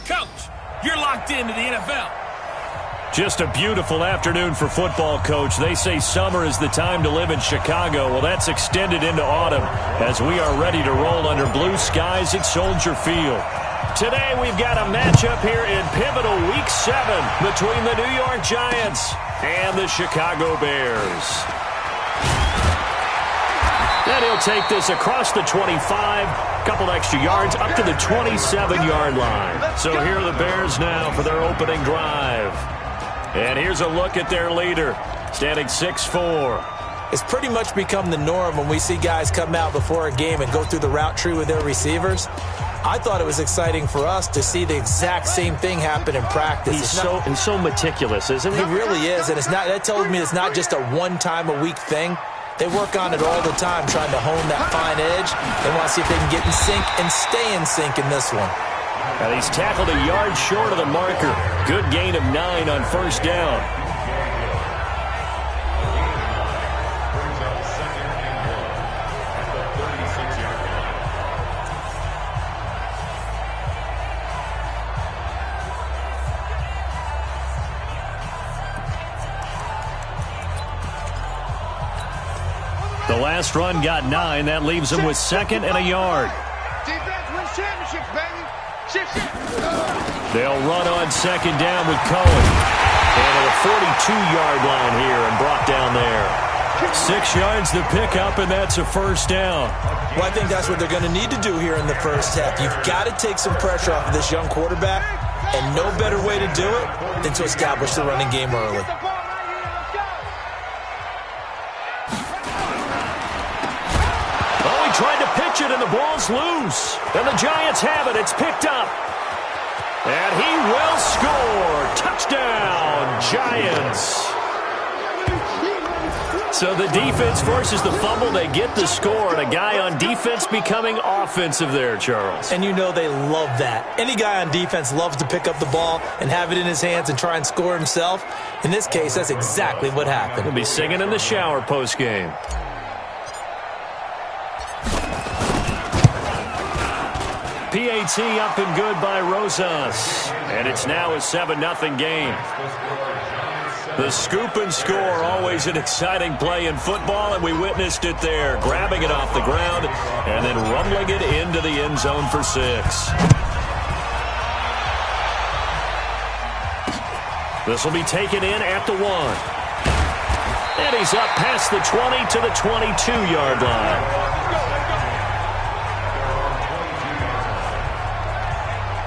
Coach, you're locked into the NFL. Just a beautiful afternoon for football, Coach. They say summer is the time to live in Chicago. Well, that's extended into autumn as we are ready to roll under blue skies at Soldier Field. Today we've got a matchup here in pivotal Week 7 between the New York Giants and the Chicago Bears. And he'll take this across the 25, couple extra yards, up to the 27-yard line. So here are the Bears now for their opening drive. And here's a look at their leader, standing 6'4". It's pretty much become the norm when we see guys come out before a game and go through the route tree with their receivers. I thought it was exciting for us to see the exact same thing happen in practice. He's so meticulous, isn't he? He really is, and that tells me it's not just a one-time-a-week thing. They work on it all the time, trying to hone that fine edge. They want to see if they can get in sync and stay in sync in this one. And he's tackled a yard short of the marker. Good gain of 9 on first down. The last run got 9. That leaves him with 2nd and a yard. Defense wins championships, baby. They'll run on 2nd down with Cohen. And at a 42-yard line here and brought down there. 6 yards to pick up, and that's a first down. Well, I think that's what they're going to need to do here in the first half. You've got to take some pressure off of this young quarterback, and no better way to do it than to establish the running game early. Tried to pitch it, and the ball's loose. And the Giants have it. It's picked up. And he will score. Touchdown, Giants. So the defense forces the fumble. They get the score, and a guy on defense becoming offensive there, Charles. And you know they love that. Any guy on defense loves to pick up the ball and have it in his hands and try and score himself. In this case, that's exactly what happened. He'll be singing in the shower postgame. PAT up and good by Rosas. And it's now a 7-0 game. The scoop and score, always an exciting play in football, and we witnessed it there. Grabbing it off the ground and then rumbling it into the end zone for 6. This will be taken in at the 1. And he's up past the 20 to the 22-yard line.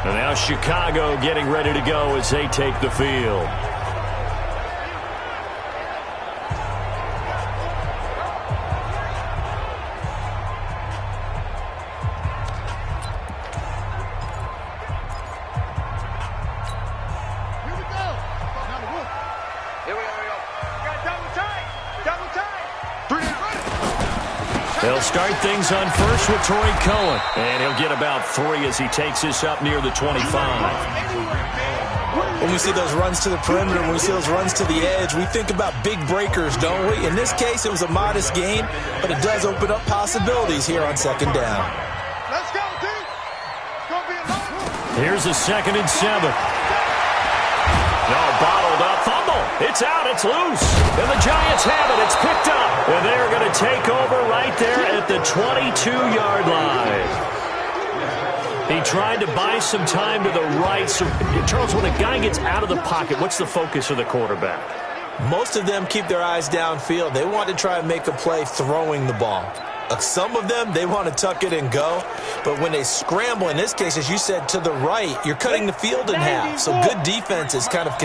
And now Chicago getting ready to go as they take the field. Here we go. Here we go. Got double tight. Double tight. 3 running. They'll start things on first with Troy Cohen. And he'll get about 3 as he takes this up near the 25. When we see those runs to the perimeter, when we see those runs to the edge, we think about big breakers, don't we? In this case, it was a modest gain, but it does open up possibilities here on 2nd down. Let's go, dude. It's going to be a long one. Here's a 2nd and 7. No, bottled up. Fumble. It's out. It's loose. And the Giants have it. It's picked up. And they're going to take over right there at the 22-yard line. He tried to buy some time to the right. So, Charles, when a guy gets out of the pocket, what's the focus of the quarterback? Most of them keep their eyes downfield. They want to try and make a play throwing the ball. Some of them, they want to tuck it and go. But when they scramble, in this case, as you said, to the right, you're cutting the field in half. So good defenses kind of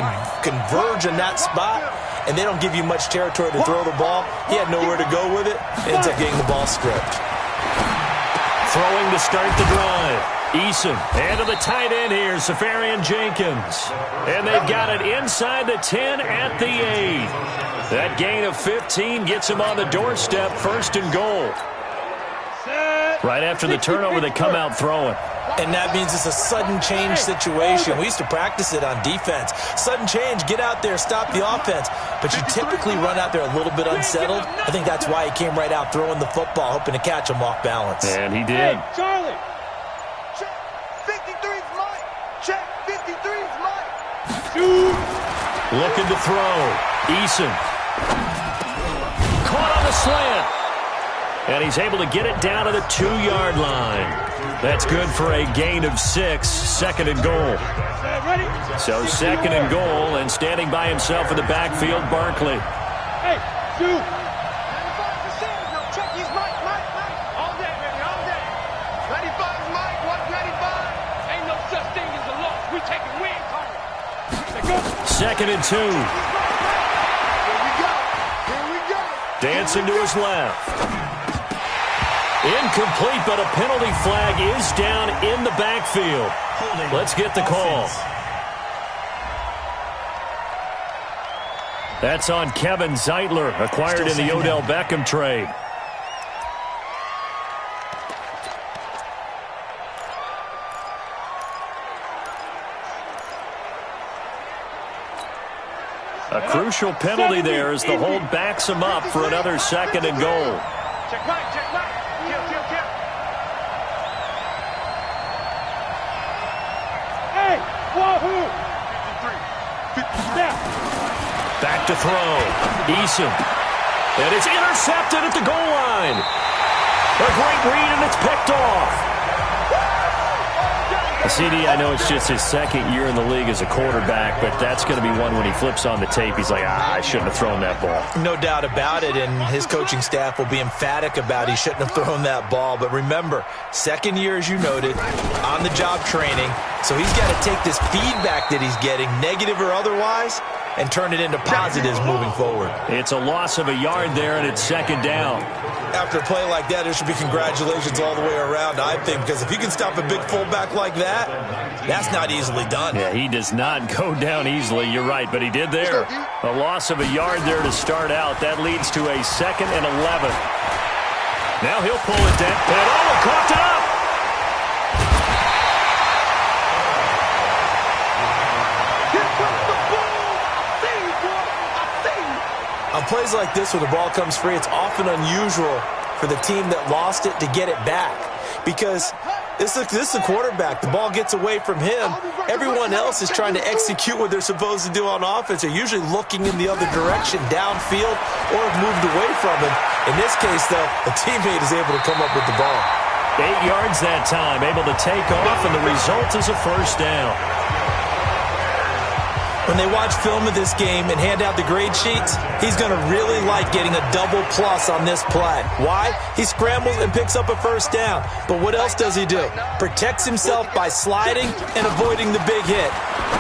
converge in that spot, and they don't give you much territory to throw the ball. He had nowhere to go with it. Ends up getting the ball stripped. Throwing to start the drive. Eason, and to the tight end here, Safarian Jenkins. And they've got it inside the 10 at the 8. That gain of 15 gets him on the doorstep, 1st and goal. Right after the turnover, they come out throwing. And that means it's a sudden change situation. We used to practice it on defense. Sudden change, get out there, stop the offense. But you typically run out there a little bit unsettled. I think that's why he came right out throwing the football, hoping to catch him off balance. And he did. Hey, Charlie. Check 53's mine. Check Looking to throw. Eason. Caught on the slant. And he's able to get it down to the 2-yard line. That's good for a gain of 6, second and goal. So second and goal, and standing by himself in the backfield, Barkley. Hey, shoot. 95%. No, check. He's Mike. All day, baby, all day. 95 is Mike. 195. Ain't no such thing as a loss. We taking wins home. Second and 2. Here we go. Dancing to his left. Incomplete, but a penalty flag is down in the backfield. Let's get the call. That's on Kevin Zeitler, acquired in the Odell Beckham trade. A crucial penalty there as the hold backs him up for another second and goal. Check right. Kill. Hey, wahoo! 53. Back to throw. Eason. And it's intercepted at the goal line. A great read, and it's picked off. CD, I know it's just his second year in the league as a quarterback, but that's going to be one when he flips on the tape. He's like, I shouldn't have thrown that ball. No doubt about it, and his coaching staff will be emphatic about he shouldn't have thrown that ball. But remember, second year, as you noted, on-the-job training, so he's got to take this feedback that he's getting, negative or otherwise, and turn it into positives moving forward. It's a loss of a yard there, and it's second down. After a play like that, there should be congratulations all the way around, I think, because if you can stop a big fullback like that, that's not easily done. Yeah, he does not go down easily. You're right, but he did there. A loss of a yard there to start out. That leads to a 2nd and 11. Now he'll pull it down. And coughed it up. On plays like this where the ball comes free, it's often unusual for the team that lost it to get it back. Because this is the quarterback. The ball gets away from him. Everyone else is trying to execute what they're supposed to do on offense. They're usually looking in the other direction, downfield, or have moved away from him. In this case, though, a teammate is able to come up with the ball. 8 yards that time, able to take off, and the result is a first down. When they watch film of this game and hand out the grade sheets, he's going to really like getting a double plus on this play. Why? He scrambles and picks up a first down. But what else does he do? Protects himself by sliding and avoiding the big hit.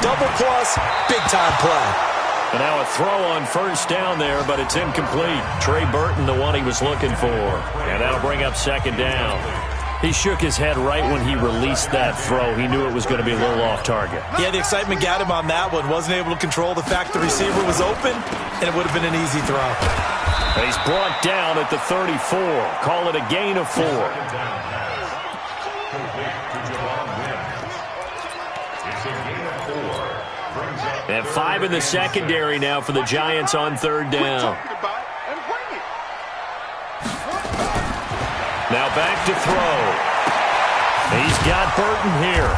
Double plus, big-time play. And now a throw on first down there, but it's incomplete. Trey Burton, the one he was looking for. And that'll bring up second down. He shook his head right when he released that throw. He knew it was going to be a little off target. Yeah, the excitement got him on that one. Wasn't able to control the fact the receiver was open, and it would have been an easy throw. And he's brought down at the 34. Call it a gain of 4. And 5 in the secondary now for the Giants on third down. Now back to throw. He's got Burton here.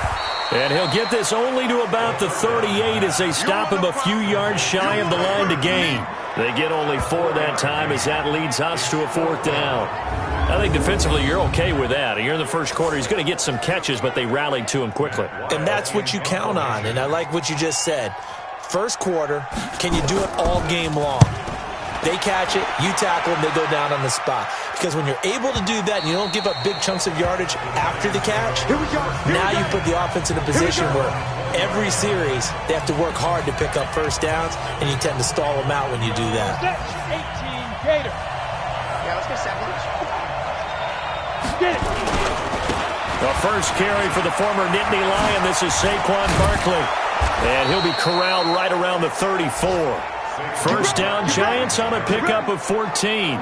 And he'll get this only to about the 38 as they stop him a few yards shy of the line to gain. They get only 4 that time as that leads us to a 4th down. I think defensively you're okay with that. You're in the first quarter. He's going to get some catches, but they rallied to him quickly. And that's what you count on, and I like what you just said. First quarter, can you do it all game long? They catch it, you tackle them, they go down on the spot. Because when you're able to do that and you don't give up big chunks of yardage after the catch, now you put the offense in a position where every series they have to work hard to pick up first downs, and you tend to stall them out when you do that. 18 Gator. Yeah, let's get 7. Get it. The first carry for the former Nittany Lion. This is Saquon Barkley. And he'll be corralled right around the 34. First down, Giants on a pickup of 14.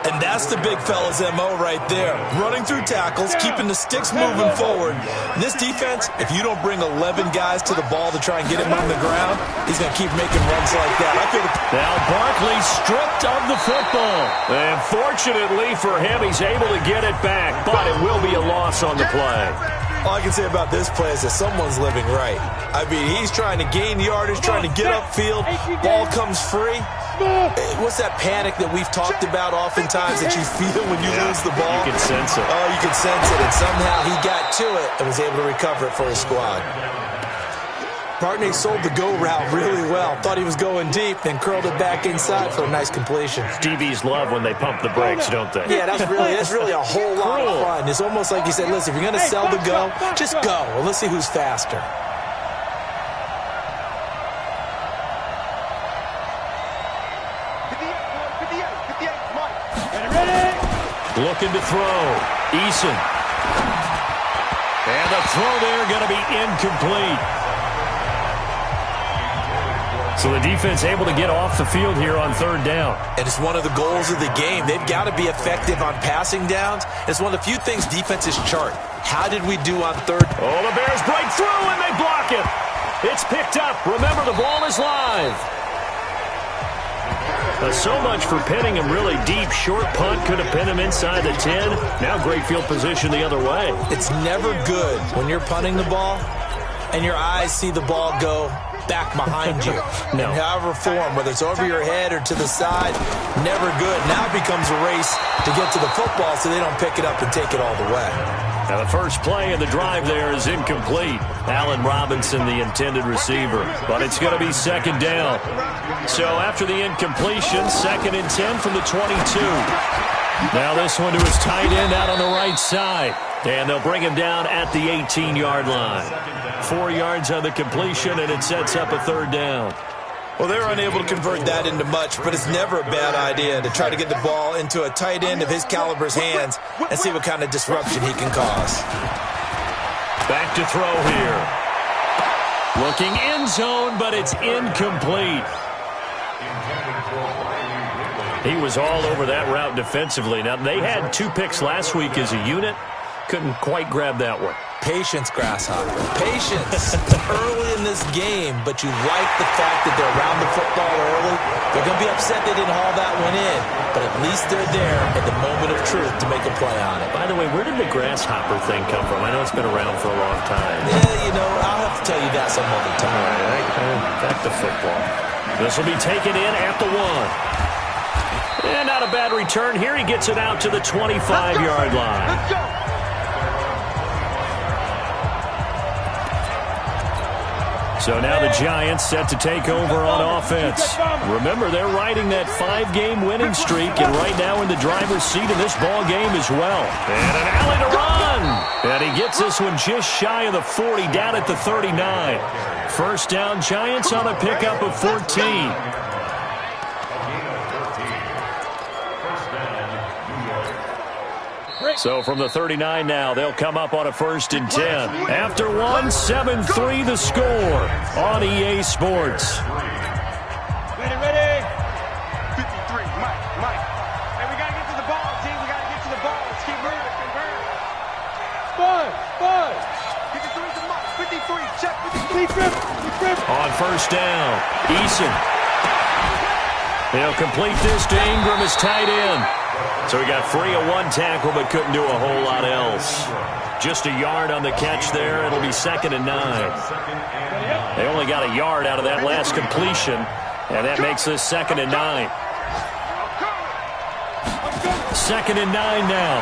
And that's the big fella's MO right there. Running through tackles, keeping the sticks moving forward. And this defense, if you don't bring 11 guys to the ball to try and get him on the ground, he's going to keep making runs like that. Now Barkley stripped of the football. And fortunately for him, he's able to get it back. But it will be a loss on the play. All I can say about this play is that someone's living right. I mean, he's trying to gain yardage, trying to get upfield. Ball comes free. What's that panic that we've talked about oftentimes that you feel when you lose the ball? You can sense it. Oh, you can sense it. And somehow he got to it and was able to recover it for his squad. Partney sold the go route really well. Thought he was going deep, then curled it back inside for a nice completion. DBs love when they pump the brakes, don't they? Yeah, that's really a whole lot of fun. It's almost like he said, listen, if you're going to sell the go, just go. Well, let's see who's faster. Looking to throw. Eason. And the throw there going to be incomplete. So the defense able to get off the field here on third down. And it's one of the goals of the game. They've got to be effective on passing downs. It's one of the few things defenses chart. How did we do on third? Oh, the Bears break through and they block it. It's picked up. Remember, the ball is live. So much for pinning him really deep. Short punt could have pinned him inside the 10. Now great field position the other way. It's never good when you're punting the ball and your eyes see the ball go back behind you. No. In however form, whether it's over your head or to the side, never good. Now it becomes a race to get to the football so they don't pick it up and take it all the way. Now the first play of the drive there is incomplete. Allen Robinson, the intended receiver. But it's going to be second down. So after the incompletion, 2nd and 10 from the 22. Now this one to his tight end out on the right side. And they'll bring him down at the 18-yard line. 4 yards on the completion, and it sets up a third down. Well, they're unable to convert that into much, but it's never a bad idea to try to get the ball into a tight end of his caliber's hands and see what kind of disruption he can cause. Back to throw here. Looking end zone, but it's incomplete. He was all over that route defensively. Now, they had 2 picks last week as a unit. Couldn't quite grab that one. Patience, Grasshopper. Patience. Early in this game, but you like the fact that they're around the football early. They're going to be upset they didn't haul that one in, but at least they're there at the moment of truth to make a play on it. By the way, where did the grasshopper thing come from? I know it's been around for a long time. Yeah, you know, I'll have to tell you that some other time. All right, back to football. This will be taken in at the 1. And not a bad return here. He gets it out to the 25-yard line. Let's go. So now the Giants set to take over on offense. Remember, they're riding that 5-game winning streak, and right now in the driver's seat in this ball game as well. And an alley to run. And he gets this one just shy of the 40, down at the 39. First down, Giants on a pickup of 14. So from the 39 now, they'll come up on a 1st and 10. After 1, 7-3 the score on EA Sports. Ready. 53, Mike. Hey, we got to get to the ball, team. We got to get to the ball. Let's keep moving. Convert. 5. 53 to Mike. 53. Check 53. On first down, Eason. They'll complete this to Ingram as tight end. So he got free of 1 tackle, but couldn't do a whole lot else. Just a yard on the catch there. It'll be 2nd and 9. They only got a yard out of that last completion, and that makes this 2nd and 9. 2nd and 9 now.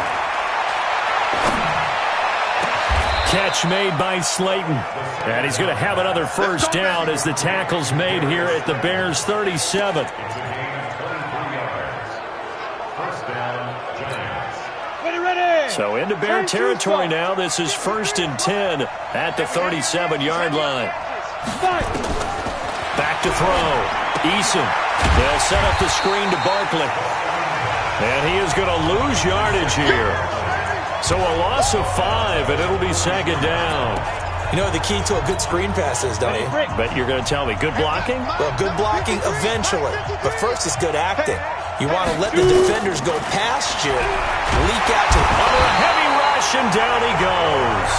Catch made by Slayton. And he's going to have another first down as the tackle's made here at the Bears' 37. So into Bear territory now. This is 1st and 10 at the 37-yard line. Back to throw. Eason. They'll set up the screen to Barkley. And he is going to lose yardage here. So a loss of 5, and it'll be 2nd down. You know what the key to a good screen pass is, don't you? But you're going to tell me, good blocking? Well, good blocking eventually. But first, it's good acting. You want to let the defenders go past you, leak out to under a heavy rush, and down he goes.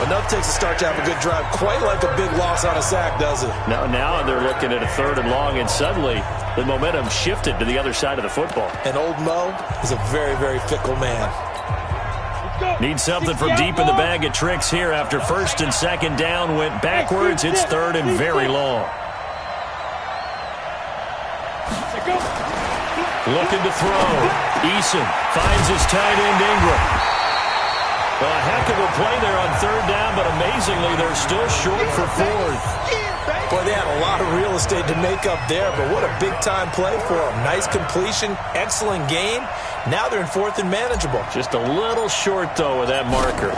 Enough takes a start to have a good drive, quite like a big loss on a sack, does it? Now they're looking at a 3rd and long, and suddenly the momentum shifted to the other side of the football. And old Mo is a very, very fickle man. Need something from deep in the bag of tricks here after first and second down went backwards. It's third and very long. Looking to throw. Eason finds his tight end Ingram. Well, a heck of a play there on third down, but amazingly, they're still short for fourth. Boy, they had a lot of real estate to make up there, but what a big-time play for them. Nice completion, excellent game. Now they're in fourth and manageable. Just a little short, though, with that marker.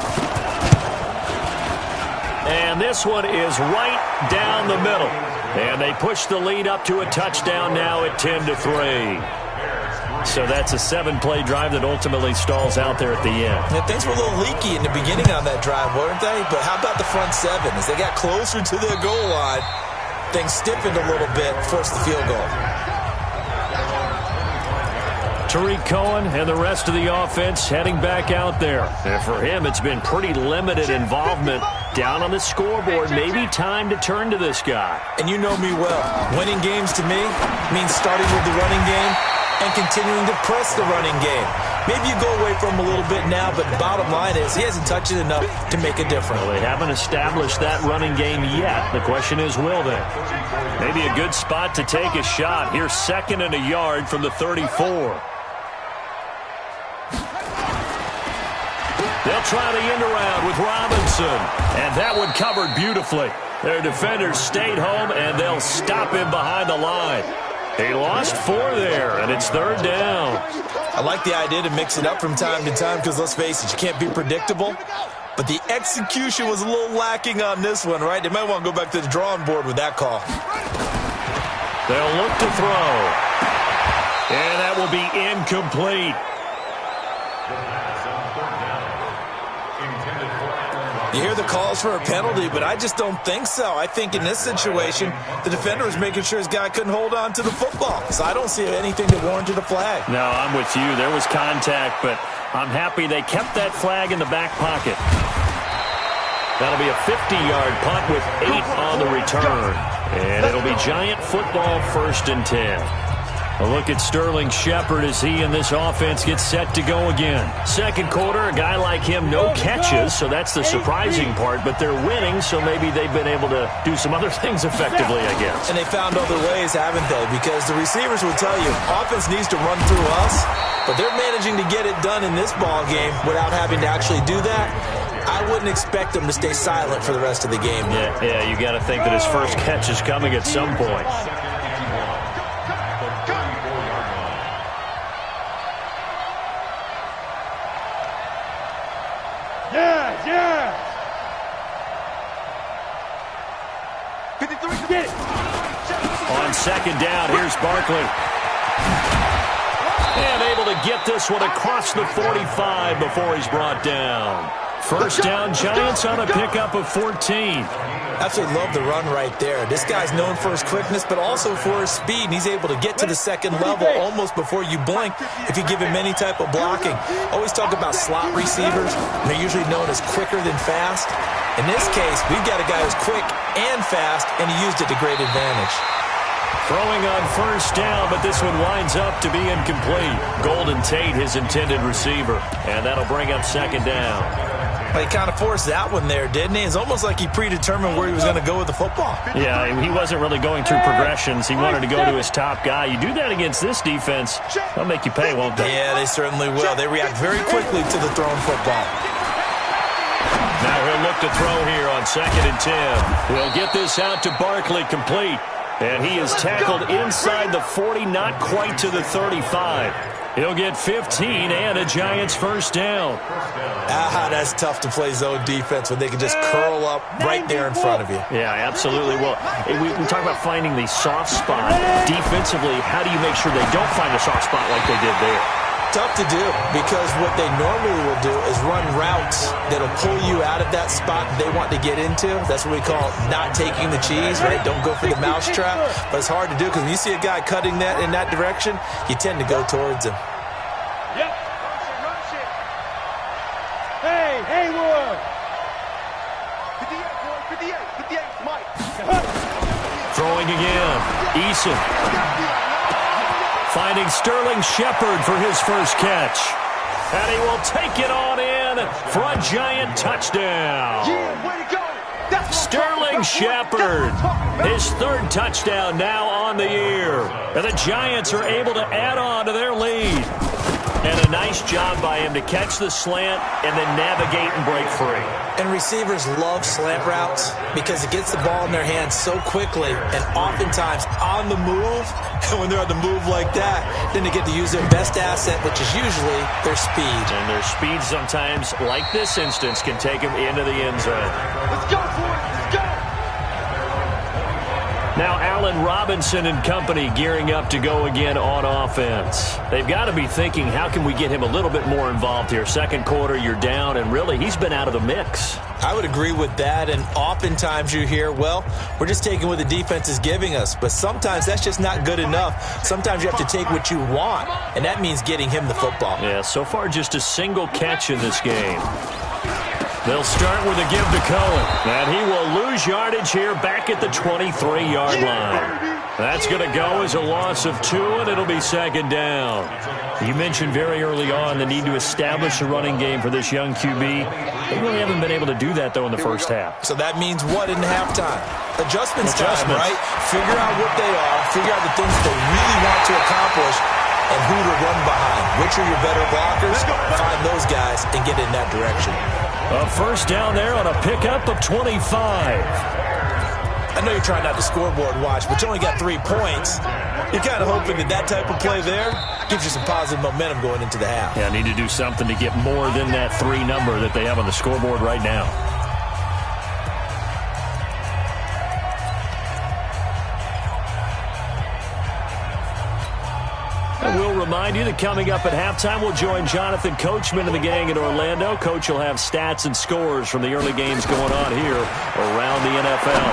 And this one is right down the middle. And they push the lead up to a touchdown now at 10-3. So that's a 7-play drive that ultimately stalls out there at the end. Yeah, things were a little leaky in the beginning on that drive, weren't they? But how about the front seven? As they got closer to their goal line, things stiffened a little bit, forced the field goal. Tariq Cohen and the rest of the offense heading back out there. And for him, it's been pretty limited involvement down on the scoreboard. Maybe time to turn to this guy. And you know me well. Winning games to me means starting with the running game and continuing to press the running game. Maybe you go away from him a little bit now, but the bottom line is he hasn't touched it enough to make a difference. Well, they haven't established that running game yet. The question is, will they? Maybe a good spot to take a shot. Here's second and a yard from the 34. They'll try the end around with Robinson. And that one covered beautifully. Their defenders stayed home, and they'll stop him behind the line. He lost 4 there, and it's third down. I like the idea to mix it up from time to time because, let's face it, you can't be predictable. But the execution was a little lacking on this one, right? They might want to go back to the drawing board with that call. They'll look to throw. And that will be incomplete. You hear the calls for a penalty, but I just don't think so. I think in this situation, the defender was making sure his guy couldn't hold on to the football. So I don't see anything that warranted a flag. No, I'm with you. There was contact, but I'm happy they kept that flag in the back pocket. That'll be a 50-yard punt with 8 on the return. And it'll be Giant football, 1st and 10. A look at Sterling Shepard as he and this offense get set to go again. Second quarter, a guy like him, no catches, so that's the surprising part. But they're winning, so maybe they've been able to do some other things effectively, I guess. And they found other ways, haven't they? Because the receivers will tell you, offense needs to run through us, but they're managing to get it done in this ball game without having to actually do that. I wouldn't expect them to stay silent for the rest of the game. Yeah, you got to think that his first catch is coming at some point. Yeah. 53, get it. On second down, here's Barkley. And able to get this one across the 45 before he's brought down. First down, Giants on a pickup of 14. Absolutely love the run right there. This guy's known for his quickness, but also for his speed. And he's able to get to the second level almost before you blink if you give him any type of blocking. Always talk about slot receivers. They're usually known as quicker than fast. In this case, we've got a guy who's quick and fast, and he used it to great advantage. Throwing on first down, but this one winds up to be incomplete. Golden Tate, his intended receiver. And that'll bring up second down. But he kind of forced that one there, didn't he? It's almost like he predetermined where he was going to go with the football. Yeah, he wasn't really going through progressions. He wanted to go to his top guy. You do that against this defense, they'll make you pay, won't they? Yeah, they certainly will. They react very quickly to the thrown football. Now he'll look to throw here on 2nd and 10. We'll get this out to Barkley, complete. And he is tackled inside the 40, not quite to the 35. He'll get 15 and a Giants first down. That's tough to play zone defense when they can just curl up right there in front of you. Yeah, absolutely. Well, we talk about finding the soft spot. Defensively, how do you make sure they don't find a soft spot like they did there? Tough to do because what they normally will do is run routes that'll pull you out of that spot they want to get into. That's what we call not taking the cheese, right? Don't go for the mousetrap. But it's hard to do because when you see a guy cutting that in that direction, you tend to go towards him. Yep. Hey, Wood. 58, Mike. Throwing again. Eason. Finding Sterling Shepard for his first catch. And he will take it on in in for a Giant touchdown. Yeah, way to go. Sterling Shepard, his third touchdown now on the year. And the Giants are able to add on to their lead. And a nice job by him to catch the slant and then navigate and break free. And receivers love slant routes because it gets the ball in their hands so quickly and oftentimes on the move. And when they're on the move like that, then they get to use their best asset, which is usually their speed. And their speed sometimes, like this instance, can take them into the end zone. Let's go for it. Let's go. Now Allen Robinson and company gearing up to go again on offense. They've got to be thinking, how can we get him a little bit more involved here? Second quarter, you're down, and really, he's been out of the mix. I would agree with that, and oftentimes you hear, well, we're just taking what the defense is giving us, but sometimes that's just not good enough. Sometimes you have to take what you want, and that means getting him the football. Yeah, so far just a single catch in this game. They'll start with a give to Cohen, and he will lose yardage here back at the 23-yard line. That's going to go as a loss of 2, and it'll be second down. You mentioned very early on the need to establish a running game for this young QB. They really haven't been able to do that, though, in the first half. So that means what in halftime? Adjustments time, right? Figure out what they are, figure out the things they really want to accomplish, and who to run behind. Which are your better blockers? Find those guys and get in that direction. A first down there on a pickup of 25. I know you're trying not to scoreboard watch, but you only got 3 points. You're kind of hoping that that type of play there gives you some positive momentum going into the half. Yeah, need to do something to get more than that 3 number that they have on the scoreboard right now. And we'll remind you that coming up at halftime, we'll join Jonathan Coachman and the gang in Orlando. Coach will have stats and scores from the early games going on here around the NFL.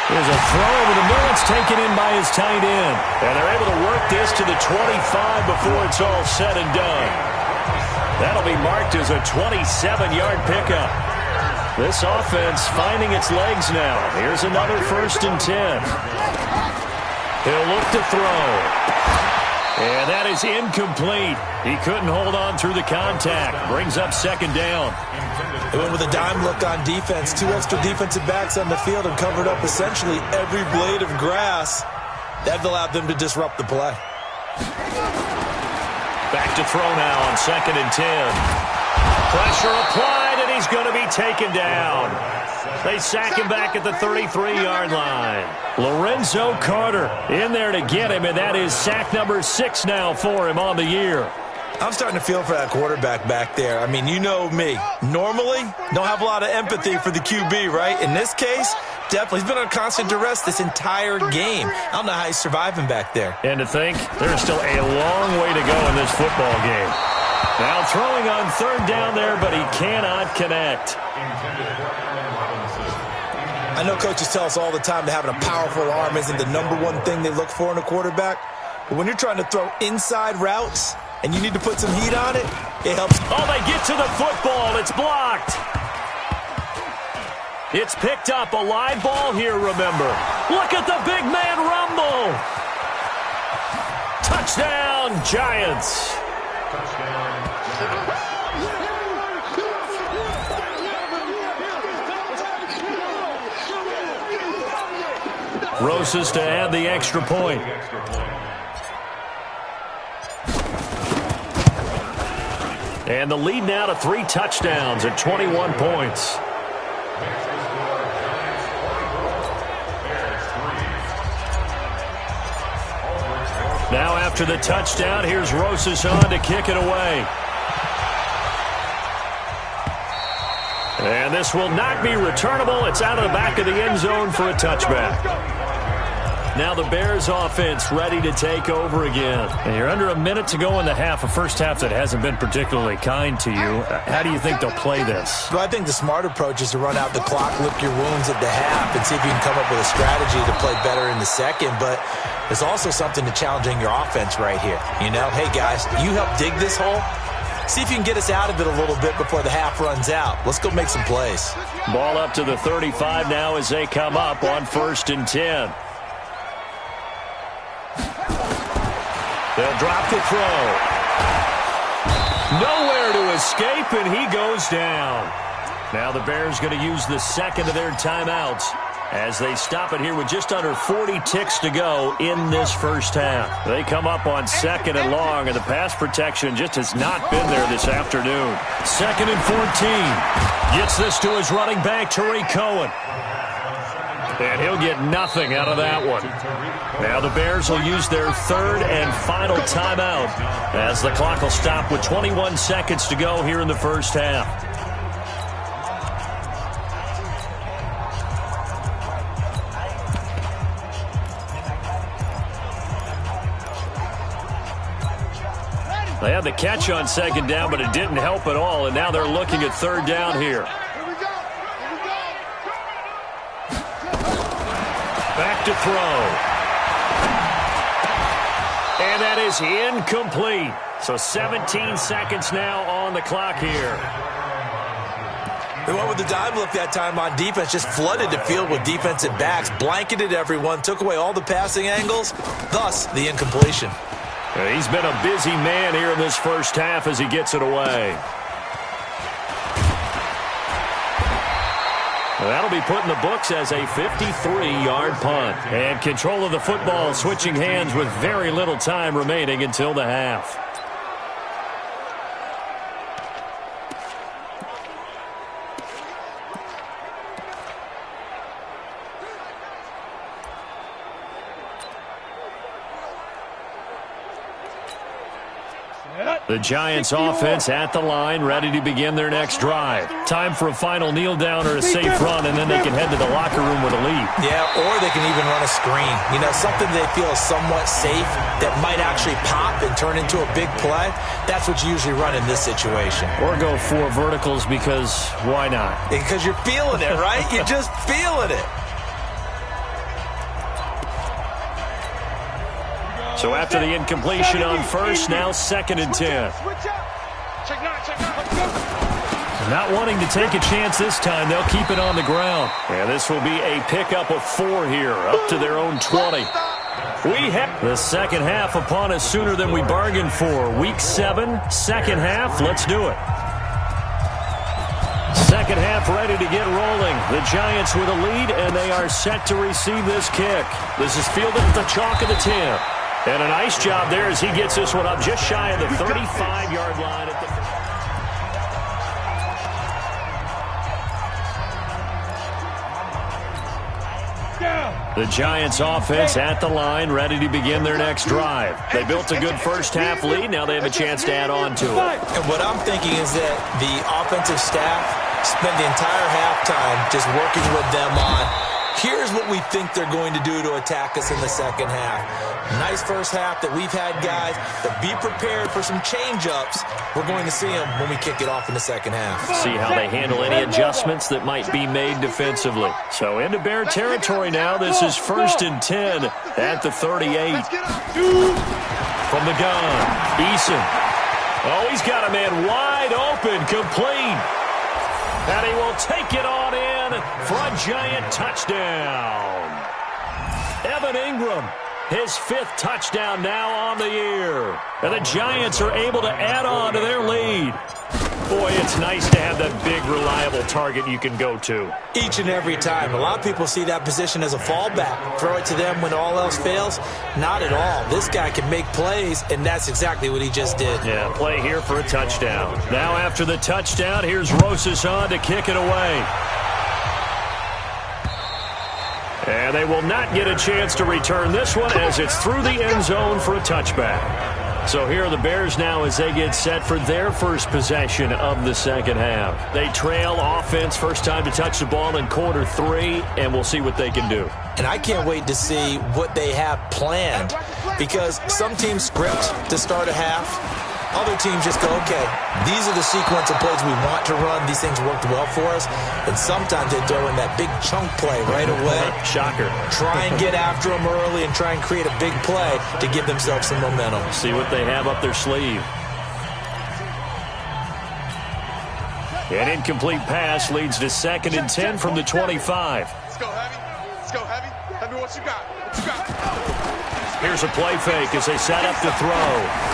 There's a throw over the middle. It's taken in by his tight end. And they're able to work this to the 25 before it's all said and done. That'll be marked as a 27-yard pickup. This offense finding its legs now. Here's another 1st and 10. He'll look to throw. And that is incomplete. He couldn't hold on through the contact. Brings up second down. They went with a dime look on defense. 2 extra defensive backs on the field and covered up essentially every blade of grass. That allowed them to disrupt the play. Back to throw now on 2nd and 10. Pressure applied, and he's going to be taken down. They sack him back at the 33-yard line. Lorenzo Carter in there to get him, and that is sack number 6 now for him on the year. I'm starting to feel for that quarterback back there. I mean, you know me. Normally, don't have a lot of empathy for the QB, right? In this case, definitely. He's been on constant duress this entire game. I don't know how he's surviving back there. And to think, there's still a long way to go in this football game. Now throwing on 3rd down there, but he cannot connect. I know coaches tell us all the time that having a powerful arm isn't the #1 thing they look for in a quarterback. But when you're trying to throw inside routes and you need to put some heat on it, it helps. Oh, they get to the football. It's blocked. It's picked up. A live ball here, remember. Look at the big man rumble. Touchdown, Giants. Rosas to add the extra point. And the lead now to 3 touchdowns at 21 points. Now after the touchdown, here's Rosas on to kick it away. And this will not be returnable. It's out of the back of the end zone for a touchback. Now the Bears offense ready to take over again. And you're under a minute to go in the half, a first half that hasn't been particularly kind to you. How do you think they'll play this? Well, I think the smart approach is to run out the clock, lick your wounds at the half, and see if you can come up with a strategy to play better in the second. But there's also something to challenging your offense right here. You know, hey, guys, you help dig this hole. See if you can get us out of it a little bit before the half runs out. Let's go make some plays. Ball up to the 35 now as they come up on 1st and 10. They'll drop the throw. Nowhere to escape, and he goes down. Now the Bears going to use the second of their timeouts as they stop it here with just under 40 ticks to go in this first half. They come up on 2nd and long, and the pass protection just has not been there this afternoon. 2nd and 14. Gets this to his running back, Tariq Cohen. And he'll get nothing out of that one. Now the Bears will use their third and final timeout as the clock will stop with 21 seconds to go here in the first half. They had the catch on 2nd down, but it didn't help at all, and now they're looking at 3rd down here. Back to throw. And that is incomplete. So 17 seconds now on the clock here. They went with the dime look that time on defense, just flooded the field with defensive backs, blanketed everyone, took away all the passing angles, thus the incompletion. He's been a busy man here in this first half as he gets it away. That'll be put in the books as a 53-yard punt. And control of the football switching hands with very little time remaining until the half. The Giants offense at the line, ready to begin their next drive. Time for a final kneel down or a safe run, and then they can head to the locker room with a lead. Yeah, or they can even run a screen. You know, something they feel is somewhat safe that might actually pop and turn into a big play. That's what you usually run in this situation. Or go 4 verticals because why not? Because you're feeling it, right? You're just feeling it. So after the incompletion on first, now 2nd and 10. Not wanting to take a chance this time, they'll keep it on the ground. And this will be a pickup of 4 here, up to their own 20. We have the second half upon us sooner than we bargained for. Week 7, second half, let's do it. Second half ready to get rolling. The Giants with a lead, and they are set to receive this kick. This is fielded at the chalk of the 10. And a nice job there as he gets this one up just shy of the 35-yard line. The Giants offense at the line, ready to begin their next drive. They built a good first half lead. Now they have a chance to add on to it. And what I'm thinking is that the offensive staff spent the entire halftime just working with them on, here's what we think they're going to do to attack us in the second half. Nice first half that we've had, guys, but be prepared for some change-ups. We're going to see them when we kick it off in the second half. See how they handle any adjustments that might be made defensively. So into Bear territory now. This is 1st and 10 at the 38. From the gun, Eason. Oh, he's got a man wide open, complete. And he will take it on in for a Giant touchdown. Evan Ingram, his 5th touchdown now on the year. And the Giants are able to add on to their lead. Boy, it's nice to have that big, reliable target you can go to. Each and every time. A lot of people see that position as a fallback. Throw it to them when all else fails. Not at all. This guy can make plays, and that's exactly what he just did. Yeah, play here for a touchdown. Now after the touchdown, here's Rosas on to kick it away. And they will not get a chance to return this one as it's through the end zone for a touchback. So here are the Bears now as they get set for their first possession of the second half. They trail offense, first time to touch the ball in quarter 3, and we'll see what they can do. And I can't wait to see what they have planned, because some teams script to start a half. Other teams just go, okay, these are the sequence of plays we want to run. These things worked well for us. And sometimes they throw in that big chunk play right away. Shocker. Try and get after them early and try and create a big play to give themselves some momentum. See what they have up their sleeve. An incomplete pass leads to 2nd and 10 from the 25. Let's go, Heavy. Let's go, Heavy. Heavy, what you got? What you got? Here's a play fake as they set up to throw.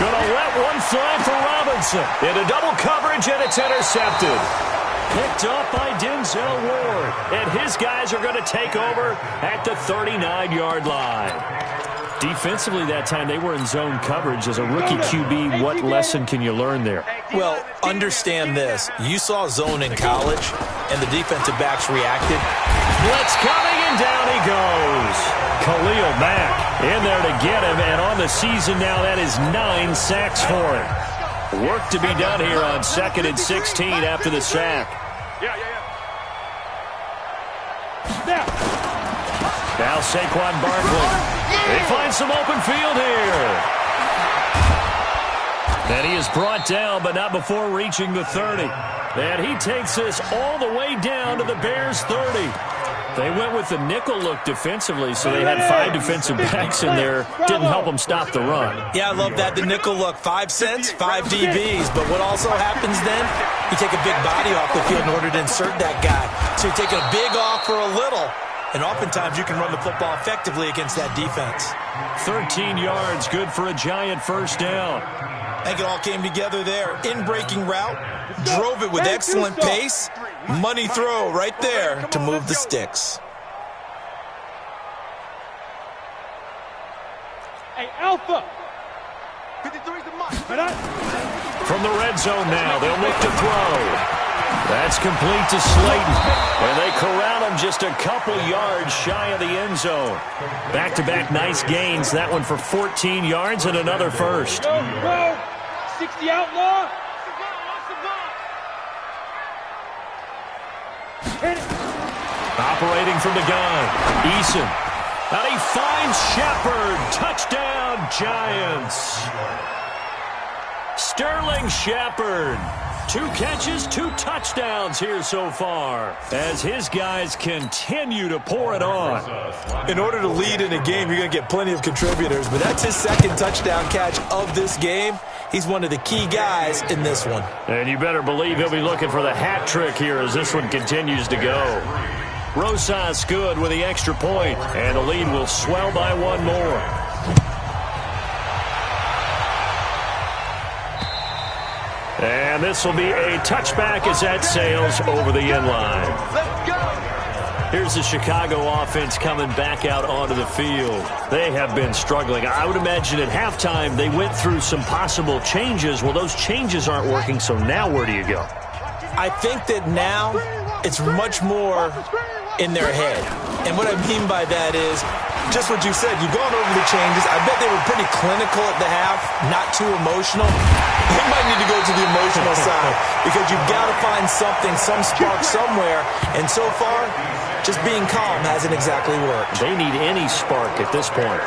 Gonna let one fly for Robinson. Johnson into double coverage, and it's intercepted. Picked up by Denzel Ward. And his guys are going to take over at the 39-yard line. Defensively that time, they were in zone coverage. As a rookie QB, what lesson can you learn there? Well, understand this. You saw zone in college, and the defensive backs reacted. Blitz coming, and down he goes. Khalil Mack in there to get him, and on the season now, that is 9 sacks for him. Work to be done here on 2nd and 16 after the sack. Now Saquon Barkley. They find some open field here. And he is brought down, but not before reaching the 30. And he takes this all the way down to the Bears' 30. They went with the nickel look defensively, so they had 5 defensive backs in there. Didn't help them stop the run. Yeah, I love that, the nickel look. 5 cents, 5 DBs. But what also happens then, you take a big body off the field in order to insert that guy. So you're taking a big off for a little. And oftentimes you can run the football effectively against that defense. 13 yards, good for a Giant first down. I think it all came together there. In-breaking route, drove it with excellent pace. Money throw right there to move the sticks. Hey, Alpha. 53's the mark. From the red zone now, they'll look to throw. That's complete to Slayton. And they corral him just a couple yards shy of the end zone. Back-to-back nice gains. That one for 14 yards and another first. Go. 60 outlaw. Operating from the gun, Eason. And he finds Shepard. Touchdown, Giants. Sterling Shepard. 2 catches, 2 touchdowns here so far as his guys continue to pour it on. In order to lead in a game, you're going to get plenty of contributors, but that's his 2nd touchdown catch of this game. He's one of the key guys in this one. And you better believe he'll be looking for the hat trick here as this one continues to go. Rosas good with the extra point, and the lead will swell by 1 more. And this will be a touchback as that sails over the end line. Here's the Chicago offense coming back out onto the field. They have been struggling. I would imagine at halftime they went through some possible changes. Well, those changes aren't working, so now where do you go? I think that now it's much more in their head. And what I mean by that is just what you said. You've gone over the changes. I bet they were pretty clinical at the half, not too emotional. They might need to go to the emotional side because you've got to find something, some spark somewhere. And so far, just being calm hasn't exactly worked. They need any spark at this point.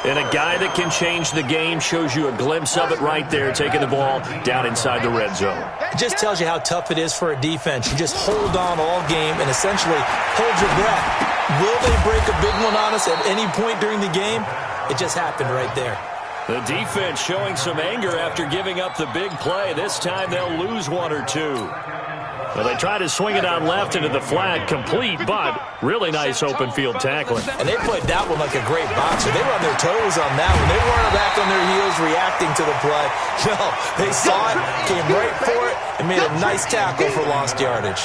And a guy that can change the game shows you a glimpse of it right there, taking the ball down inside the red zone. It just tells you how tough it is for a defense. You just hold on all game and essentially hold your breath. Will they break a big one on us at any point during the game? It just happened right there. The defense showing some anger after giving up the big play. This time they'll lose 1 or 2. Well, they try to swing it out left into the flat, complete, but really nice open field tackling. And they played that one like a great boxer. They were on their toes on that one. They weren't back on their heels reacting to the play. No, they saw it, came right for it, and made a nice tackle for lost yardage.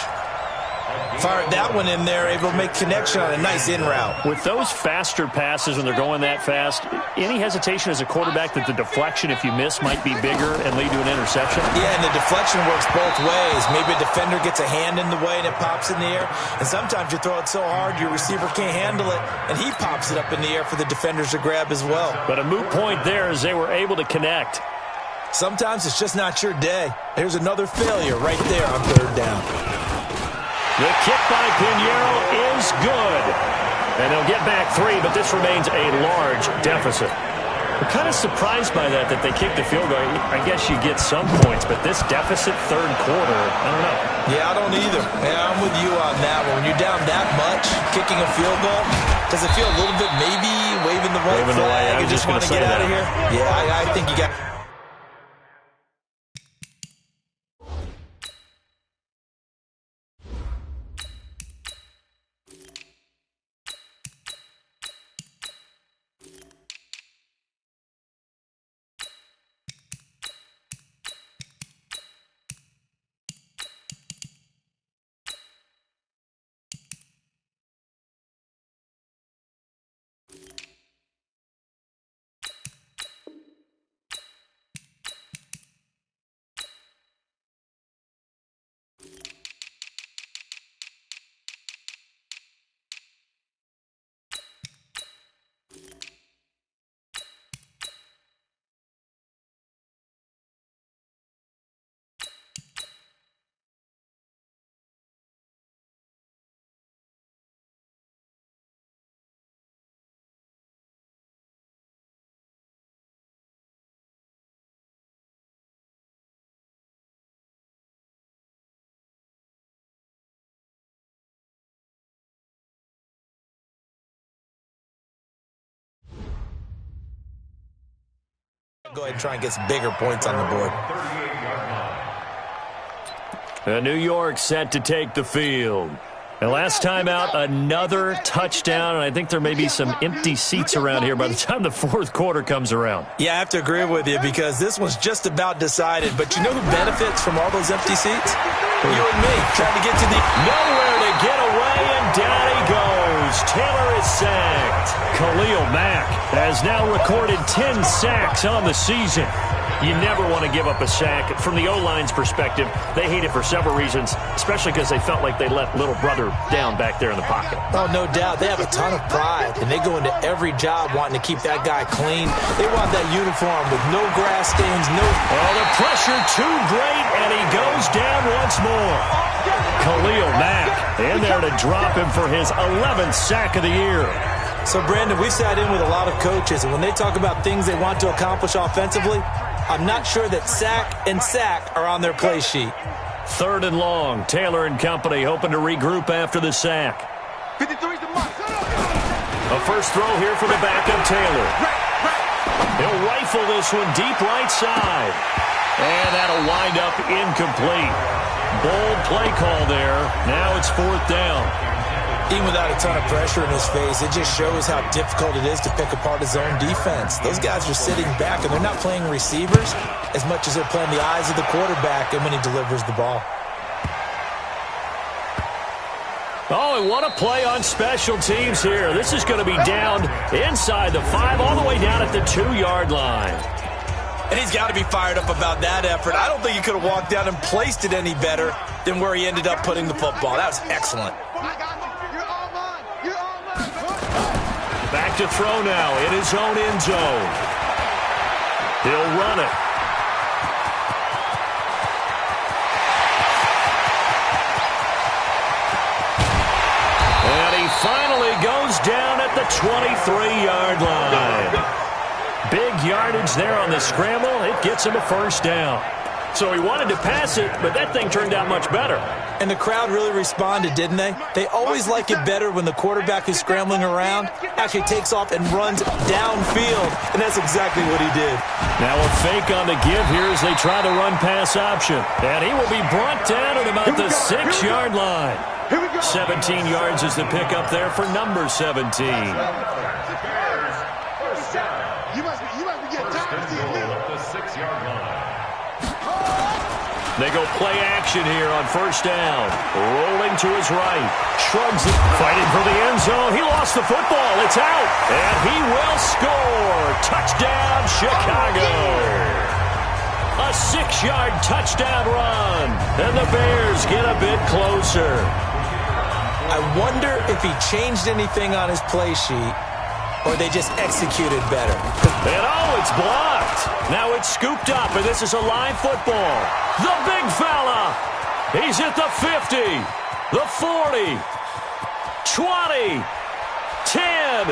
Fired that one in there, able to make connection on a nice in route. With those faster passes when they're going that fast, any hesitation as a quarterback that the deflection, if you miss, might be bigger and lead to an interception? Yeah, and the deflection works both ways. Maybe a defender gets a hand in the way and it pops in the air. And sometimes you throw it so hard your receiver can't handle it, and he pops it up in the air for the defenders to grab as well. But a moot point there as they were able to connect. Sometimes it's just not your day. There's another failure right there on 3rd down. The kick by Pinheiro is good. And they'll get back 3, but this remains a large deficit. I'm kind of surprised by that they kicked the field goal. I guess you get some points, but this deficit 3rd quarter, I don't know. Yeah, I don't either. Yeah, I'm with you on that one. When you're down that much, kicking a field goal, does it feel a little bit maybe waving the white flag? You just want to get out of here? Yeah, I think you got... go ahead and try and get some bigger points on the board. New York set to take the field. And last time out, another touchdown, and I think there may be some empty seats around here by the time the fourth quarter comes around. Yeah, I have to agree with you because this one's just about decided. But you know who benefits from all those empty seats? You and me, trying to get to the... Nowhere to get away, and down he goes. Taylor is sacked. Khalil Mack has now recorded 10 sacks on the season. You never want to give up a sack. From the O-line's perspective, they hate it for several reasons, especially because they felt like they let little brother down back there in the pocket. Oh, no doubt. They have a ton of pride, and they go into every job wanting to keep that guy clean. They want that uniform with no grass stains, no... Oh, the pressure too great, and he goes down once more. Khalil Mack in there to drop him for his 11th sack of the year. So, Brandon, we've sat in with a lot of coaches, and when they talk about things they want to accomplish offensively, I'm not sure that sack and sack are on their play sheet. 3rd and long. Taylor and company hoping to regroup after the sack. 53's the mark. A first throw here for the backup Taylor. He'll rifle this one deep right side. And that'll wind up incomplete. Bold play call there. Now it's 4th down. Even without a ton of pressure in his face, it just shows how difficult it is to pick apart his own defense. Those guys are sitting back, and they're not playing receivers as much as they're playing the eyes of the quarterback and when he delivers the ball. Oh, and what a play on special teams here. This is going to be down inside the 5, all the way down at the 2-yard line. And he's got to be fired up about that effort. I don't think he could have walked down and placed it any better than where he ended up putting the football. That was excellent. Back to throw now in his own end zone. He'll run it. And he finally goes down at the 23-yard line. Big yardage there on the scramble. It gets him a first down. So he wanted to pass it, but that thing turned out much better. And the crowd really responded, didn't they? They always like it better when the quarterback who's scrambling around actually takes off and runs downfield, and that's exactly what he did. Now a fake on the give here as they try the run-pass option. And he will be brought down at about the 6-yard line. 17 yards is the pickup there for number 17. You must be getting tired of seeing me. They go play action here on first down. Rolling to his right. Shrugs it. Fighting for the end zone. He lost the football. It's out. And he will score. Touchdown, Chicago. A 6-yard touchdown run. And the Bears get a bit closer. I wonder if he changed anything on his play sheet or they just executed better. And oh, it's blocked. Now it's scooped up, and this is a live football. The big fella. He's at the 50, the 40, 20, 10.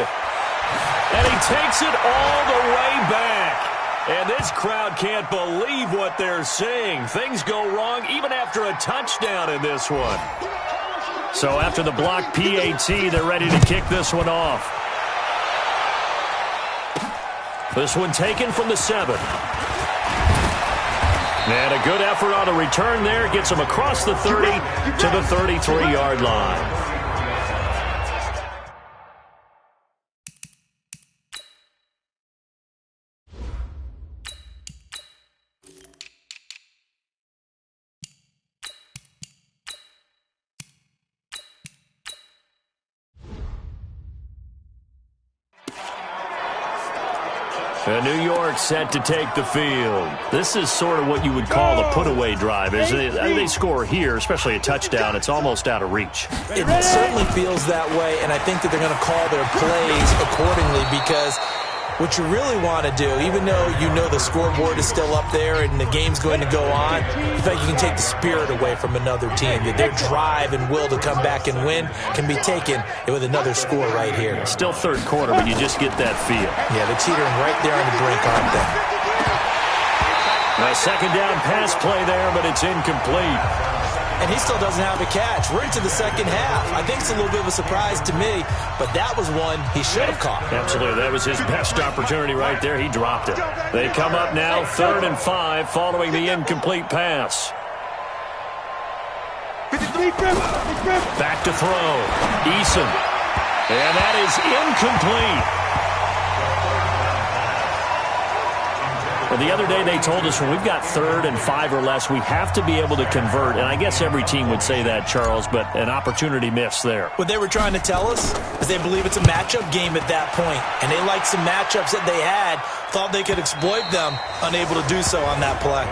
And he takes it all the way back. And this crowd can't believe what they're seeing. Things go wrong even after a touchdown in this one. So after the blocked PAT, they're ready to kick this one off. This one taken from the 7. And a good effort on a return there. Gets him across the 30 to the 33-yard line. New York set to take the field. This is sort of what you would call a put-away drive. As they score here, especially a touchdown, it's almost out of reach. It certainly feels that way, and I think that they're going to call their plays accordingly because what you really want to do, even though you know the scoreboard is still up there and the game's going to go on, you think you can take the spirit away from another team. That their drive and will to come back and win can be taken with another score right here. Still third quarter, but you just get that feel. Yeah, they're teetering right there on the brink, aren't they? A second down pass play there, but it's incomplete. and he still doesn't have a catch. We're into the second half. I think it's a little bit of a surprise to me, but that was one he should have caught. Absolutely. That was his best opportunity right there. He dropped it. They come up now 3rd and 5 following the incomplete pass. Back to throw. Eason. And that is incomplete. Well, the other day they told us when we've got 3rd and 5 or less, we have to be able to convert. And I guess every team would say that, Charles, but an opportunity missed there. What they were trying to tell us is they believe it's a matchup game at that point. And they liked some matchups that they had, thought they could exploit them, unable to do so on that play.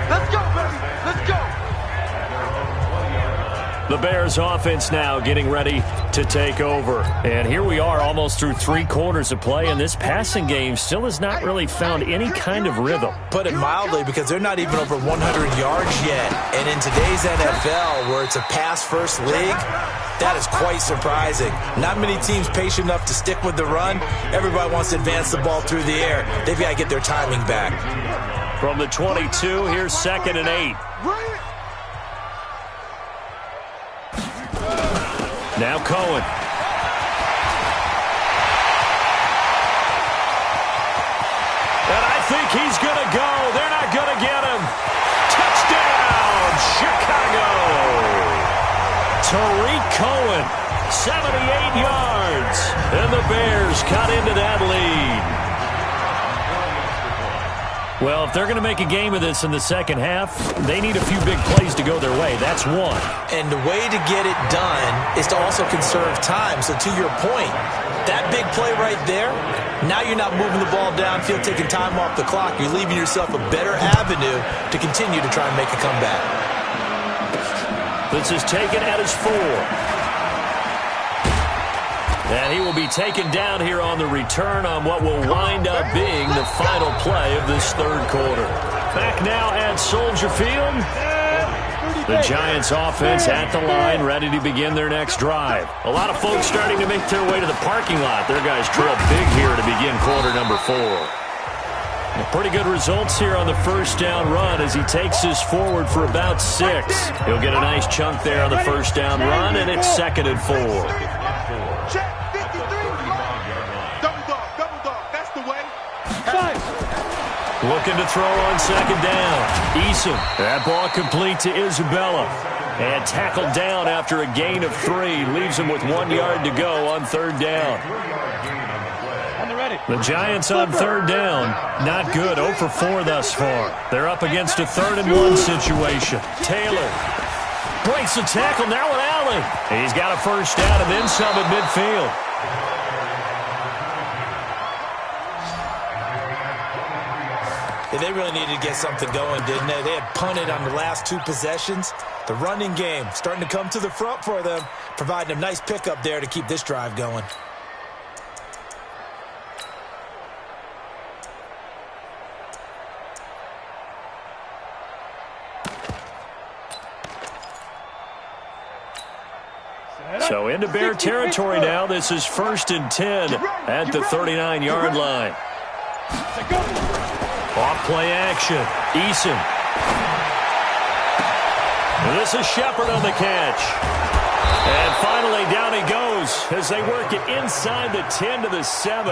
Let's go, baby. Let's go. The Bears offense now getting ready to take over. And here we are almost through 3 quarters of play, and this passing game still has not really found any kind of rhythm. Put it mildly, because they're not even over 100 yards yet. And in today's NFL, where it's a pass-first league, that is quite surprising. Not many teams patient enough to stick with the run. Everybody wants to advance the ball through the air. They've got to get their timing back. From the 22, here's 2nd and 8. Now Cohen. And I think he's going to go. They're not going to get him. Touchdown, Chicago. Tariq Cohen, 78 yards. And the Bears cut into that lead. Well, if they're going to make a game of this in the second half, they need a few big plays to go their way. That's one. And the way to get it done is to also conserve time. So to your point, that big play right there, now you're not moving the ball downfield, taking time off the clock. You're leaving yourself a better avenue to continue to try and make a comeback. This is taken at his 4. And he will be taken down here on the return on what will wind up being the final play of this 3rd quarter. Back now at Soldier Field. The Giants offense at the line, ready to begin their next drive. A lot of folks starting to make their way to the parking lot. Their guys trail big here to begin quarter number 4. Pretty good results here on the first down run as he takes this forward for about 6. He'll get a nice chunk there on the first down run, and it's 2nd and 4. Looking to throw on 2nd down. Eason. That ball complete to Isabella. And tackled down after a gain of 3. Leaves him with 1 yard to go on 3rd down. The Giants on 3rd down. Not good. 0 for 4 thus far. They're up against a 3rd and 1 situation. Taylor breaks the tackle now with Allen. He's got a first down and then some at midfield. Yeah, they really needed to get something going, didn't they? They had punted on the last 2 possessions. The running game starting to come to the front for them, providing a nice pickup there to keep this drive going. So into Bear territory now. This is 1st and 10 at the 39-yard line. Off play action. Eason. This is Shepard on the catch. And finally down he goes as they work it inside the 10 to the 7.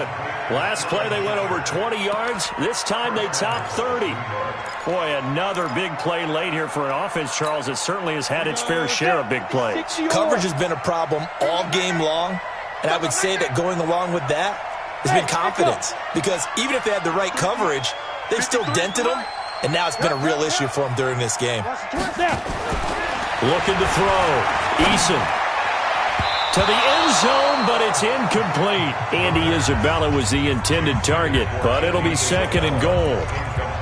Last play they went over 20 yards. This time they topped 30. Boy, another big play late here for an offense, Charles, that certainly has had its fair share of big plays. Coverage has been a problem all game long, and I would say that going along with that has been confidence. Because even if they had the right coverage, they've still dented them, and now it's been a real issue for them during this game. Looking to throw. Eason. To the end zone, but it's incomplete. Andy Isabella was the intended target, but it'll be 2nd and goal.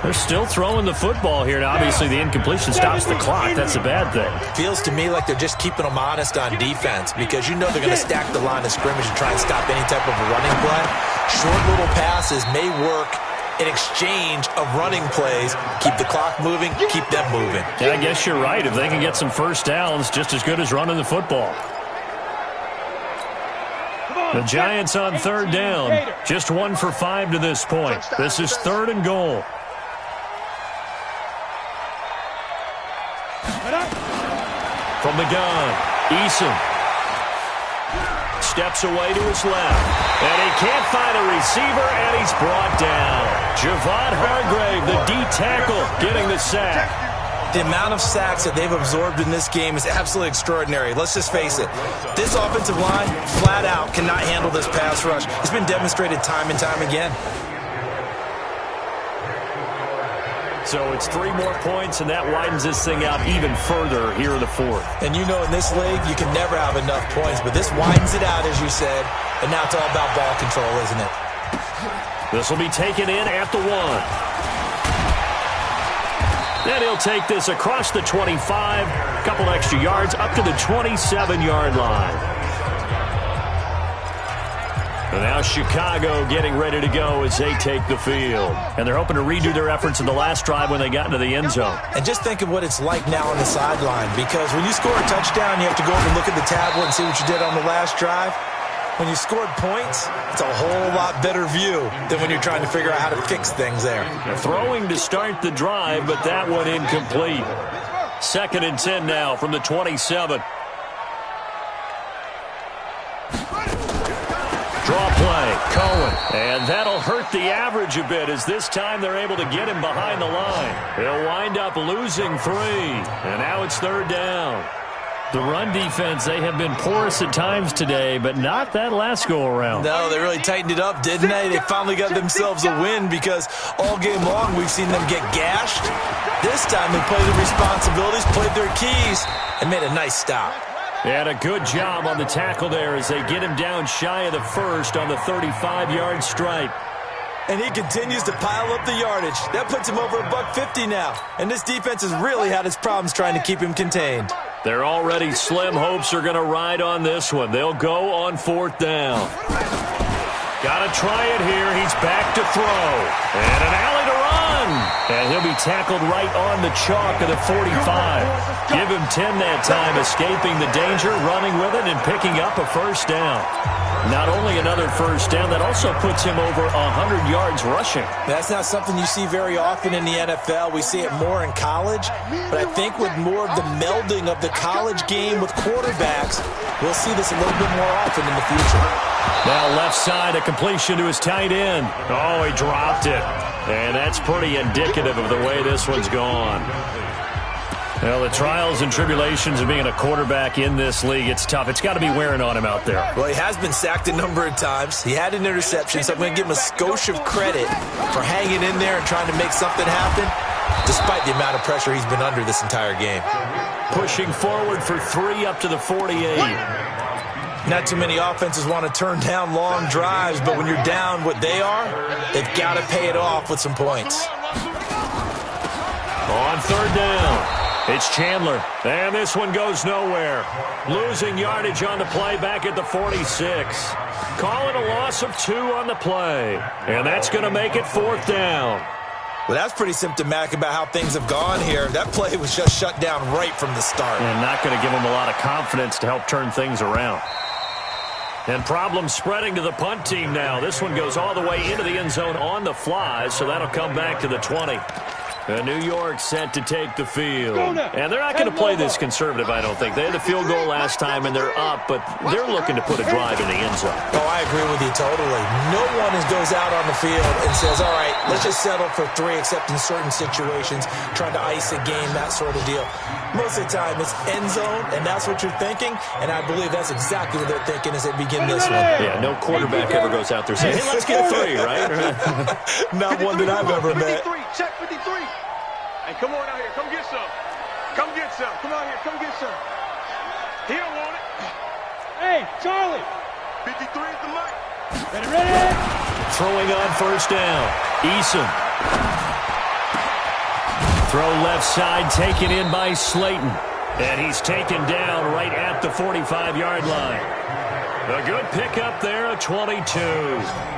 They're still throwing the football here. Now, obviously, the incompletion stops the clock. That's a bad thing. Feels to me like they're just keeping them honest on defense because you know they're going to stack the line of scrimmage and try and stop any type of a running play. Short little passes may work in exchange of running plays. Keep the clock moving, keep them moving. Yeah, I guess you're right. If they can get some first downs, just as good as running the football. The Giants on 3rd down. Just 1 for 5 to this point. This is 3rd and goal. From the gun, Eason steps away to his left. And he can't find a receiver, and he's brought down. Javon Hargrave, the D-tackle, getting the sack. The amount of sacks that they've absorbed in this game is absolutely extraordinary. Let's just face it. This offensive line, flat out, cannot handle this pass rush. It's been demonstrated time and time again. So it's 3 more points, and that widens this thing out even further here in the fourth. And you know in this league, you can never have enough points, but this widens it out, as you said, and now it's all about ball control, isn't it? This will be taken in at the 1. Then he'll take this across the 25, a couple extra yards, up to the 27-yard line. And now Chicago getting ready to go as they take the field. And they're hoping to redo their efforts in the last drive when they got into the end zone. And just think of what it's like now on the sideline, because when you score a touchdown, you have to go over and look at the tablet and see what you did on the last drive. When you scored points, it's a whole lot better view than when you're trying to figure out how to fix things there. They're throwing to start the drive, but that one incomplete. 2nd and 10 now from the 27. Draw play, Cohen. And that'll hurt the average a bit as this time they're able to get him behind the line. He'll wind up losing 3. And now it's 3rd down. The run defense, they have been porous at times today, but not that last go-around. No, they really tightened it up, didn't they? They finally got themselves a win because all game long we've seen them get gashed. This time they played their responsibilities, played their keys, and made a nice stop. And a good job on the tackle there as they get him down shy of the first on the 35-yard stripe. And he continues to pile up the yardage. That puts him over $150 now. And this defense has really had its problems trying to keep him contained. Their already slim hopes are going to ride on this one. They'll go on 4th down. Got to try it here. He's back to throw. And an alley to run. And he'll be tackled right on the chalk of the 45. Give him 10 that time, escaping the danger, running with it, and picking up a 1st down. Not only another 1st down, that also puts him over 100 yards rushing. That's not something you see very often in the NFL. We see it more in college. But I think with more of the melding of the college game with quarterbacks, we'll see this a little bit more often in the future. Now left side, a completion to his tight end. Oh, he dropped it. And that's pretty indicative of the way this one's gone. Well, the trials and tribulations of being a quarterback in this league, it's tough. It's got to be wearing on him out there. Well, he has been sacked a number of times. He had an interception, so I'm going to give him a skosh of credit for hanging in there and trying to make something happen, despite the amount of pressure he's been under this entire game. Pushing forward for 3 up to the 48. Not too many offenses want to turn down long drives, but when you're down what they are, they've got to pay it off with some points. On 3rd down. It's Chandler, and this one goes nowhere. Losing yardage on the play back at the 46. Calling a loss of 2 on the play, and that's going to make it 4th down. Well, that's pretty symptomatic about how things have gone here. That play was just shut down right from the start. And not going to give them a lot of confidence to help turn things around. And problems spreading to the punt team now. This one goes all the way into the end zone on the fly, so that'll come back to the 20. New York set to take the field. And they're not going to play this conservative, I don't think. They had the field goal last time, and they're up, but they're looking to put a drive in the end zone. Oh, I agree with you totally. No one goes out on the field and says, all right, let's just settle for 3, except in certain situations, trying to ice a game, that sort of deal. Most of the time, it's end zone, and that's what you're thinking, and I believe that's exactly what they're thinking as they begin this one. Yeah, no quarterback ever goes out there saying, hey, let's get 3, right? Not one that I've ever met. 53, check 53. Hey, come on out here. Come get some. Come get some. Come out here. Come get some. He don't want it. Hey, Charlie. 53 is the mic. Ready? Throwing on 1st down. Eason. Throw left side, taken in by Slayton. And he's taken down right at the 45-yard line. A good pickup there, a 22.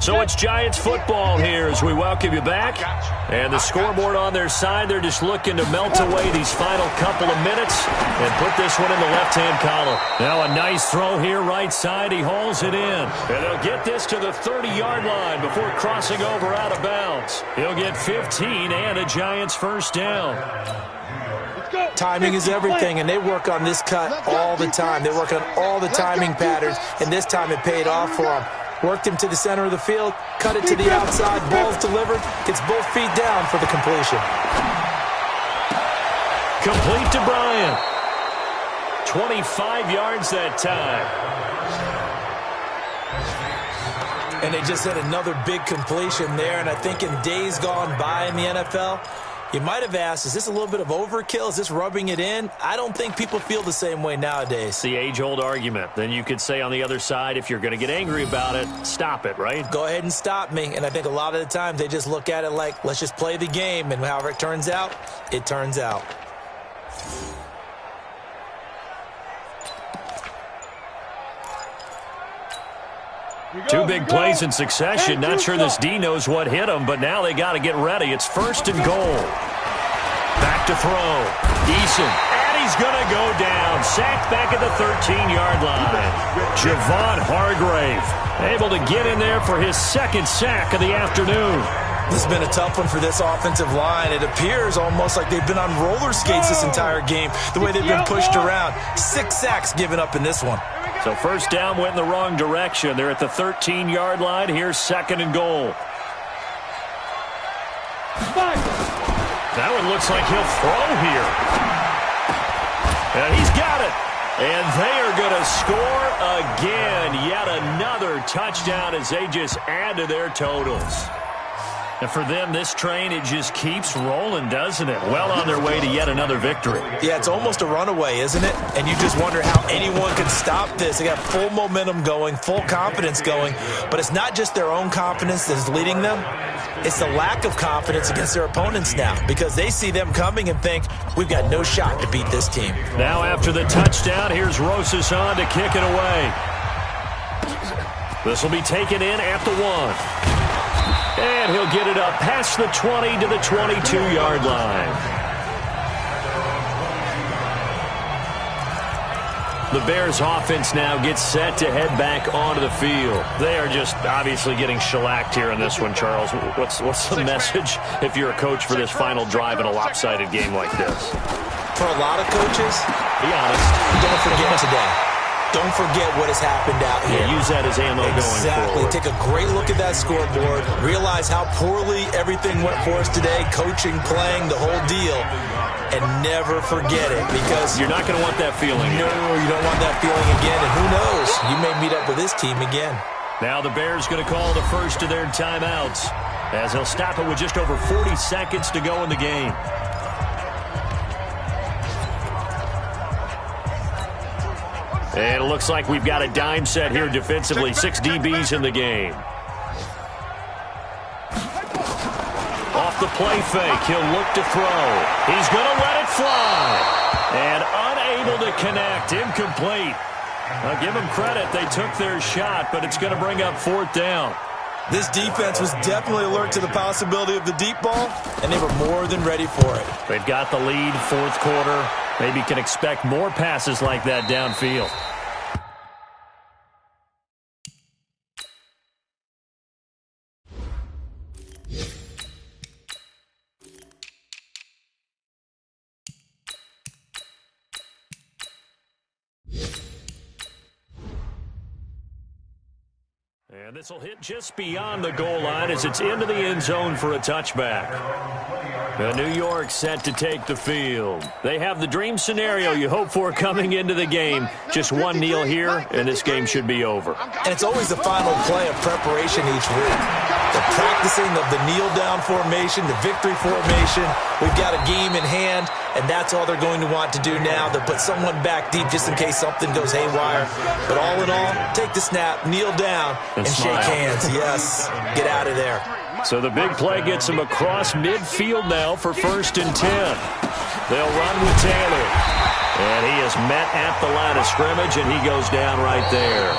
So it's Giants football here as we welcome you back. And the scoreboard on their side, they're just looking to melt away these final couple of minutes and put this one in the left-hand column. Now a nice throw here, right side. He hauls it in. And they'll get this to the 30-yard line before crossing over out of bounds. He'll get 15 and a Giants first down. Timing is everything, and they work on this cut all the time. They work on all the timing patterns, and this time it paid off for them. Worked him to the center of the field, cut it to the outside, ball's delivered, gets both feet down for the completion. Complete to Bryant. 25 yards that time. And they just had another big completion there, and I think in days gone by in the NFL, you might have asked, is this a little bit of overkill? Is this rubbing it in? I don't think people feel the same way nowadays. It's the age-old argument. Then you could say on the other side, if you're going to get angry about it, stop it, right? Go ahead and stop me. And I think a lot of the times they just look at it like, let's just play the game. And however it turns out, it turns out. Two big plays in succession. Not sure this D knows what hit him, but now they got to get ready. It's first and goal. Back to throw. Eason. And he's going to go down. Sacked back at the 13-yard line. Javon Hargrave able to get in there for his second sack of the afternoon. This has been a tough one for this offensive line. It appears almost like they've been on roller skates this entire game, the way they've been pushed around. 6 sacks given up in this one. So first down went in the wrong direction. They're at the 13-yard line. Here's second and goal. That one looks like he'll throw here. And he's got it. And they are going to score again. Yet another touchdown as they just add to their totals. And for them, this train, it just keeps rolling, doesn't it? Well on their way to yet another victory. Yeah, it's almost a runaway, isn't it? And you just wonder how anyone could stop this. They got full momentum going, full confidence going. But it's not just their own confidence that is leading them. It's the lack of confidence against their opponents now, because they see them coming and think, we've got no shot to beat this team. Now after the touchdown, here's Rosas on to kick it away. This will be taken in at the 1. And he'll get it up past the 20 to the 22-yard line. The Bears offense now gets set to head back onto the field. They are just obviously getting shellacked here in this one, Charles. What's the message if you're a coach for this final drive in a lopsided game like this? For a lot of coaches, be honest, don't forget today. Don't forget what has happened out here. Yeah, use that as ammo going forward. Take a great look at that scoreboard. Realize how poorly everything went for us today. Coaching, playing, the whole deal. And never forget it, because you're not going to want that feeling. No, you don't want that feeling again. And who knows? You may meet up with this team again. Now the Bears going to call the first of their timeouts, as they'll stop it with just over 40 seconds to go in the game. And it looks like we've got a dime set here defensively. 6 DBs in the game. Off the play fake, he'll look to throw. He's going to let it fly. And unable to connect, incomplete. I'll give them credit. They took their shot, but it's going to bring up 4th down. This defense was definitely alert to the possibility of the deep ball, and they were more than ready for it. They've got the lead, 4th quarter. Maybe can expect more passes like that downfield. And this will hit just beyond the goal line as it's into the end zone for a touchback. New York set to take the field. They have the dream scenario you hope for coming into the game. Just one kneel here, and this game should be over. And it's always the final play of preparation each week. The practicing of the kneel-down formation, the victory formation. We've got a game in hand, and that's all they're going to want to do now. They'll put someone back deep just in case something goes haywire. But all in all, take the snap, kneel down, and shake hands. Yes, get out of there. So the big play gets him across midfield now for 1st and 10. They'll run with Taylor. And he is met at the line of scrimmage, and he goes down right there.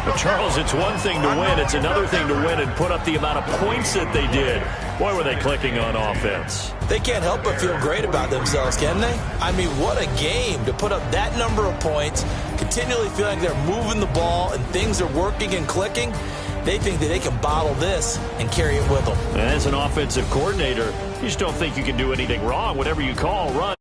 But Charles, it's one thing to win. It's another thing to win and put up the amount of points that they did. Boy, were they clicking on offense. They can't help but feel great about themselves, can they? I mean, what a game to put up that number of points, continually feeling they're moving the ball and things are working and clicking. They think that they can bottle this and carry it with them. As an offensive coordinator, you just don't think you can do anything wrong. Whatever you call, run.